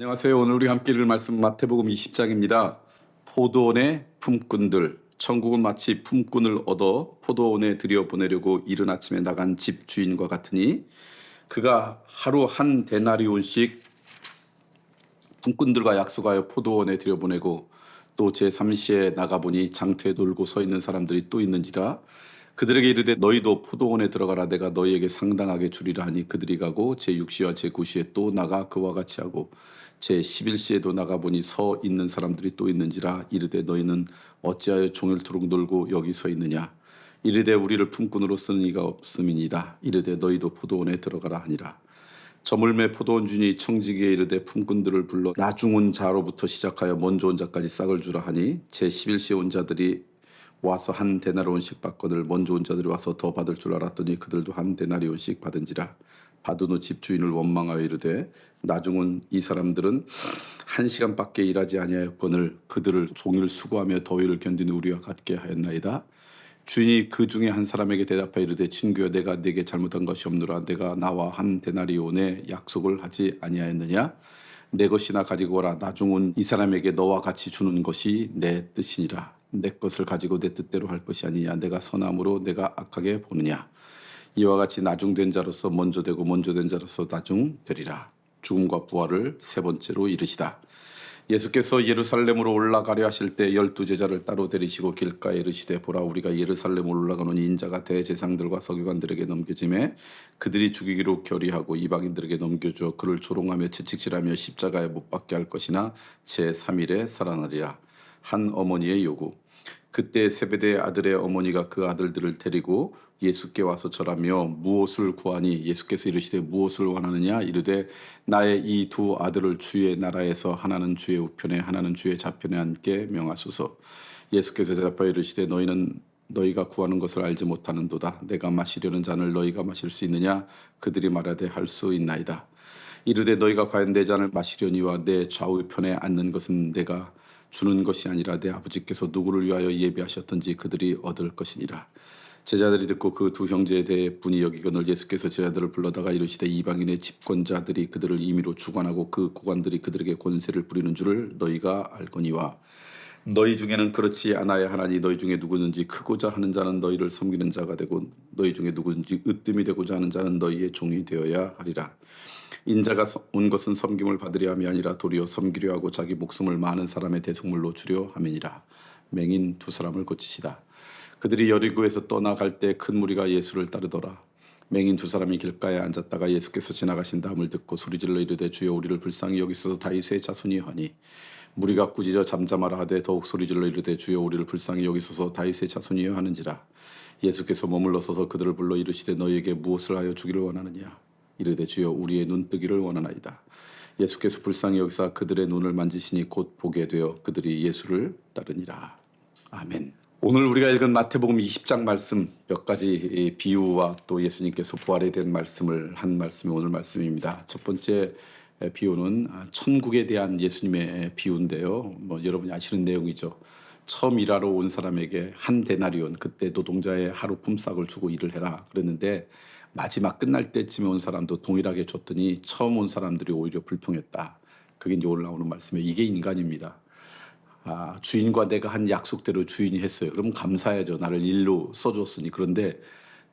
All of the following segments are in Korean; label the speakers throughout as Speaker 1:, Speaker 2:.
Speaker 1: 안녕하세요. 오늘 우리 함께 읽을 말씀 마태복음 20장입니다. 포도원의 품꾼들. 천국은 마치 품꾼을 얻어 포도원에 들여보내려고 이른 아침에 나간 집 주인과 같으니 그가 하루 한 데나리온씩 품꾼들과 약속하여 포도원에 들여보내고 또 제3시에 나가보니 장터에 놀고 서 있는 사람들이 또 있는지라. 그들에게 이르되 너희도 포도원에 들어가라. 내가 너희에게 상당하게 주리라 하니 그들이 가고 제6시와 제9시에 또 나가 그와 같이 하고 제11시에도 나가보니 서 있는 사람들이 또 있는지라. 이르되 너희는 어찌하여 종일토록 놀고 여기 서 있느냐. 이르되 우리를 품꾼으로 쓰는 이가 없음이니이다. 이르되 너희도 포도원에 들어가라 하니라. 저물매 포도원 주인이 청지기에 이르되 품꾼들을 불러 나중 온 자로부터 시작하여 먼저 온 자까지 싹을 주라 하니 제11시에 온 자들이 와서 한 데나리온씩 받거늘 먼저 온 자들이 와서 더 받을 줄 알았더니 그들도 한 데나리온씩 받은지라. 받은 후 집주인을 원망하여 이르되 나중 온 이 사람들은 1시간밖에 일하지 아니하였거늘 그들을 종일 수고하며 더위를 견디는 우리와 같게 하였나이다. 주인이 그 중에 한 사람에게 대답하여 이르되 친구여 내가 네게 잘못한 것이 없노라. 내가 나와 한 데나리온의 약속을 하지 아니하였느냐. 내 것이나 가지고 오라. 나중 온 이 사람에게 너와 같이 주는 것이 내 뜻이니라. 내 것을 가지고 내 뜻대로 할 것이 아니냐. 내가 선함으로 내가 악하게 보느냐. 이와 같이 나중된 자로서 먼저 되고 먼저 된 자로서 나중되리라. 죽음과 부활을 세 번째로 이르시다. 예수께서 예루살렘으로 올라가려 하실 때 12제자를 따로 데리시고 길가에 이르시되 보라 우리가 예루살렘으로 올라가노니 인자가 대제사장들과 서기관들에게 넘겨지매 그들이 죽이기로 결의하고 이방인들에게 넘겨주어 그를 조롱하며 채찍질하며 십자가에 못 박게 할 것이나 제3일에 살아나리라. 한 어머니의 요구. 그때 세베대의 아들의 어머니가 그 아들들을 데리고 예수께 와서 절하며 무엇을 구하니 예수께서 이르시되 무엇을 원하느냐. 이르되 나의 이 두 아들을 주의 나라에서 하나는 주의 우편에 하나는 주의 좌편에 앉게 명하소서. 예수께서 대답하여 이르시되 너희는 너희가 구하는 것을 알지 못하는도다. 내가 마시려는 잔을 너희가 마실 수 있느냐. 그들이 말하되 할 수 있나이다. 이르되 너희가 과연 내 잔을 마시려니와 내 좌우편에 앉는 것은 내가 주는 것이 아니라 내 아버지께서 누구를 위하여 예비하셨던지 그들이 얻을 것이니라. 제자들이 듣고 그 두 형제에 대해 분이 여기거늘 예수께서 제자들을 불러다가 이르시되 이방인의 집권자들이 그들을 임의로 주관하고 그 고관들이 그들에게 권세를 부리는 줄을 너희가 알거니와 너희 중에는 그렇지 않아야 하나니 너희 중에 누구든지 크고자 하는 자는 너희를 섬기는 자가 되고 너희 중에 누구든지 으뜸이 되고자 하는 자는 너희의 종이 되어야 하리라. 인자가 온 것은 섬김을 받으려 함이 아니라 도리어 섬기려 하고 자기 목숨을 많은 사람의 대속물로 주려 함이니라. 맹인 두 사람을 고치시다. 그들이 여리고에서 떠나갈 때 큰 무리가 예수를 따르더라. 맹인 두 사람이 길가에 앉았다가 예수께서 지나가신 다음을 듣고 소리질러 이르되 주여 우리를 불쌍히 여기소서. 다윗의 자손이 하니 무리가 꾸짖어 잠잠하라 하되 더욱 소리질러 이르되 주여 우리를 불쌍히 여기소서. 다윗의 자손이여 하는지라. 예수께서 머물러 서서 그들을 불러 이르시되 너희에게 무엇을 하여 주기를 원하느냐. 이르되 주여 우리의 눈뜨기를 원하나이다. 예수께서 불쌍히 여기사 그들의 눈을 만지시니 곧 보게 되어 그들이 예수를 따르니라. 아멘. 오늘 우리가 읽은 마태복음 20장 말씀 몇 가지 비유와 또 예수님께서 부활에 대한 말씀을 한 말씀이 오늘 말씀입니다. 첫 번째 비유는 천국에 대한 예수님의 비유인데요. 여러분이 아시는 내용이죠. 처음 일하러 온 사람에게 한 데나리온, 그때 노동자의 하루 품삯을 주고 일을 해라 그랬는데 마지막 끝날 때쯤에 온 사람도 동일하게 줬더니 처음 온 사람들이 오히려 불평했다. 그게 이제 오늘 나오는 말씀이에요. 이게 인간입니다. 주인과 내가 한 약속대로 주인이 했어요. 그럼 감사해야죠. 나를 일로 써줬으니. 그런데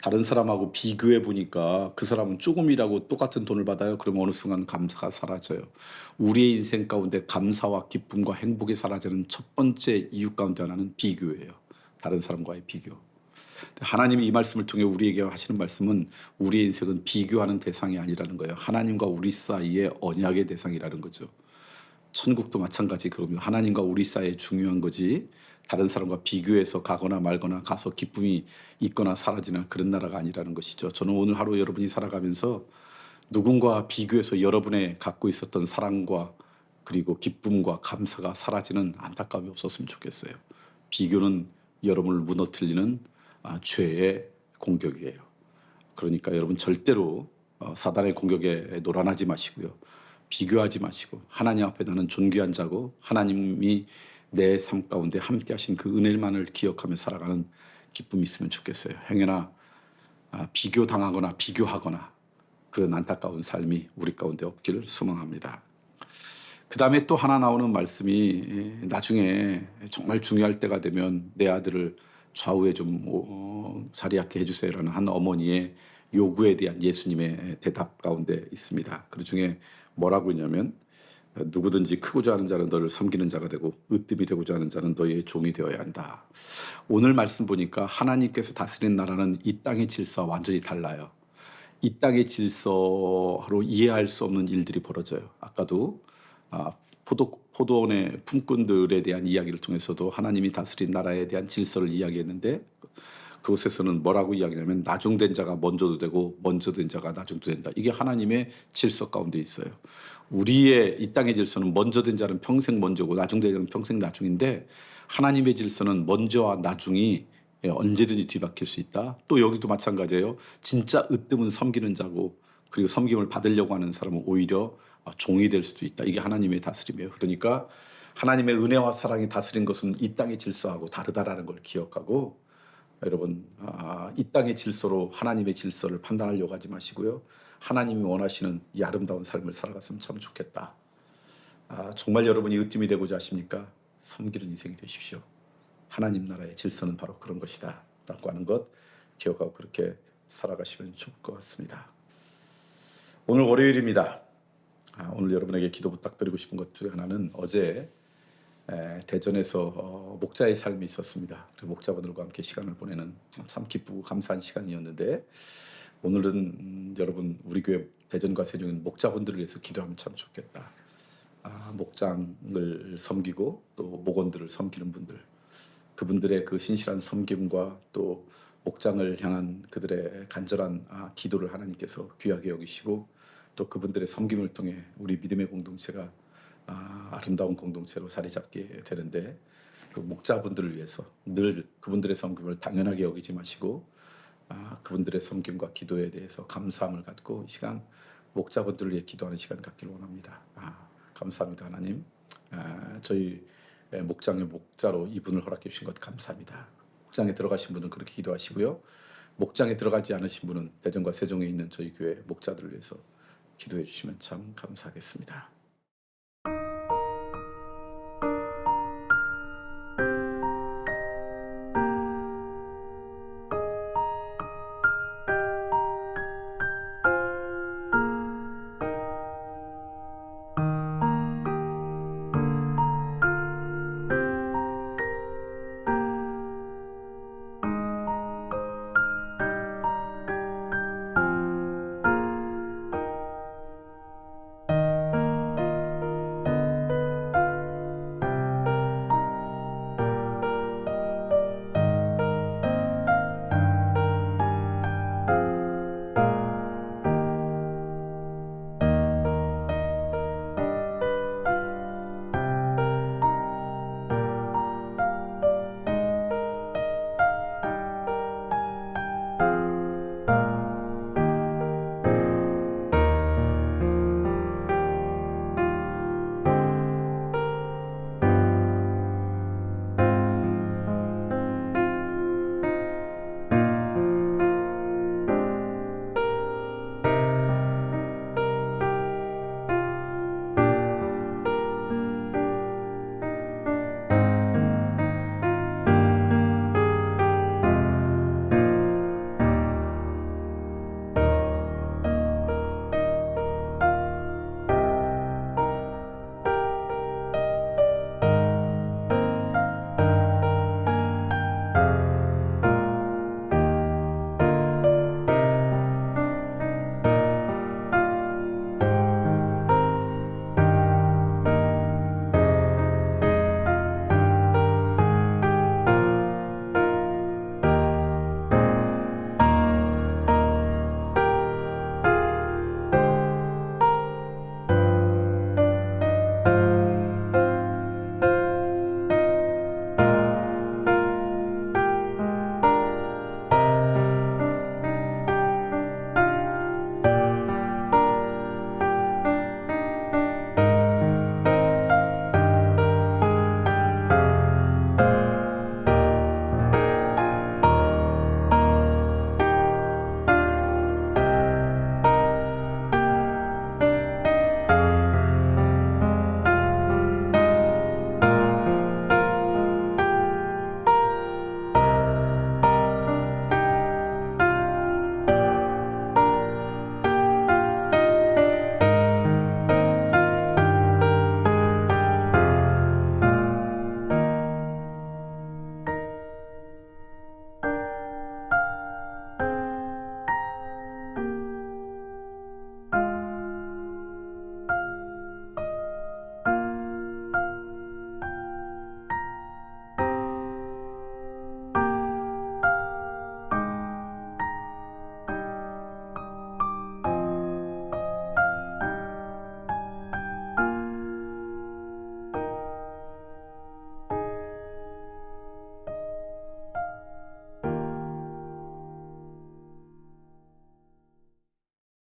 Speaker 1: 다른 사람하고 비교해 보니까 그 사람은 조금 일하고 똑같은 돈을 받아요. 그러면 어느 순간 감사가 사라져요. 우리의 인생 가운데 감사와 기쁨과 행복이 사라지는 첫 번째 이유 가운데 하나는 비교예요. 다른 사람과의 비교. 하나님이 이 말씀을 통해 우리에게 하시는 말씀은 우리의 인생은 비교하는 대상이 아니라는 거예요. 하나님과 우리 사이의 언약의 대상이라는 거죠. 천국도 마찬가지 그럽니다. 하나님과 우리 사이에 중요한 거지 다른 사람과 비교해서 가거나 말거나 가서 기쁨이 있거나 사라지나 그런 나라가 아니라는 것이죠. 저는 오늘 하루 여러분이 살아가면서 누군가 비교해서 여러분의 갖고 있었던 사랑과 그리고 기쁨과 감사가 사라지는 안타까움이 없었으면 좋겠어요. 비교는 여러분을 무너뜨리는 죄의 공격이에요. 그러니까 여러분 절대로 사단의 공격에 노란하지 마시고요. 비교하지 마시고 하나님 앞에 나는 존귀한 자고 하나님이 내 삶 가운데 함께 하신 그 은혜만을 기억하며 살아가는 기쁨이 있으면 좋겠어요. 행여나 비교당하거나 비교하거나 그런 안타까운 삶이 우리 가운데 없기를 소망합니다. 그다음에 또 하나 나오는 말씀이 나중에 정말 중요할 때가 되면 내 아들을 좌우에 좀 자리하게 해주세요라는 한 어머니의 요구에 대한 예수님의 대답 가운데 있습니다. 그 중에 뭐라고 했냐면 누구든지 크고자 하는 자는 너를 섬기는 자가 되고 으뜸이 되고자 하는 자는 너희의 종이 되어야 한다. 오늘 말씀 보니까 하나님께서 다스리는 나라는 이 땅의 질서와 완전히 달라요. 이 땅의 질서로 이해할 수 없는 일들이 벌어져요. 아까도 포도원의 품꾼들에 대한 이야기를 통해서도 하나님이 다스린 나라에 대한 질서를 이야기했는데 그곳에서는 뭐라고 이야기하냐면 나중된 자가 먼저도 되고 먼저 된 자가 나중도 된다. 이게 하나님의 질서 가운데 있어요. 우리의 이 땅의 질서는 먼저 된 자는 평생 먼저고 나중된 자는 평생 나중인데 하나님의 질서는 먼저와 나중이 언제든지 뒤바뀔 수 있다. 또 여기도 마찬가지예요. 진짜 으뜸은 섬기는 자고 그리고 섬김을 받으려고 하는 사람은 오히려 종이 될 수도 있다. 이게 하나님의 다스림이에요. 그러니까 하나님의 은혜와 사랑이 다스린 것은 이 땅의 질서하고 다르다라는 걸 기억하고 여러분 이 땅의 질서로 하나님의 질서를 판단하려고 하지 마시고요. 하나님이 원하시는 이 아름다운 삶을 살아갔으면 참 좋겠다. 정말 여러분이 으뜸이 되고자 하십니까? 섬기는 인생이 되십시오. 하나님 나라의 질서는 바로 그런 것이다 라고 하는 것 기억하고 그렇게 살아가시면 좋을 것 같습니다. 오늘 월요일입니다. 오늘 여러분에게 기도 부탁드리고 싶은 것 중에 하나는 어제 대전에서 목자의 삶이 있었습니다. 목자분들과 함께 시간을 보내는 참 기쁘고 감사한 시간이었는데 오늘은 여러분 우리 교회 대전과 세종인 목자분들을 위해서 기도하면 참 좋겠다. 목장을 섬기고 또 목원들을 섬기는 분들 그분들의 그 신실한 섬김과 또 목장을 향한 그들의 간절한 기도를 하나님께서 귀하게 여기시고 또 그분들의 섬김을 통해 우리 믿음의 공동체가 아름다운 공동체로 자리 잡게 되는데 그 목자분들을 위해서 늘 그분들의 섬김을 당연하게 여기지 마시고 그분들의 섬김과 기도에 대해서 감사함을 갖고 이 시간 목자분들을 위해 기도하는 시간 갖기를 원합니다. 감사합니다 하나님. 저희 목장의 목자로 이분을 허락해 주신 것 감사합니다. 목장에 들어가신 분은 그렇게 기도하시고요. 목장에 들어가지 않으신 분은 대전과 세종에 있는 저희 교회 목자들을 위해서 기도해 주시면 참 감사하겠습니다.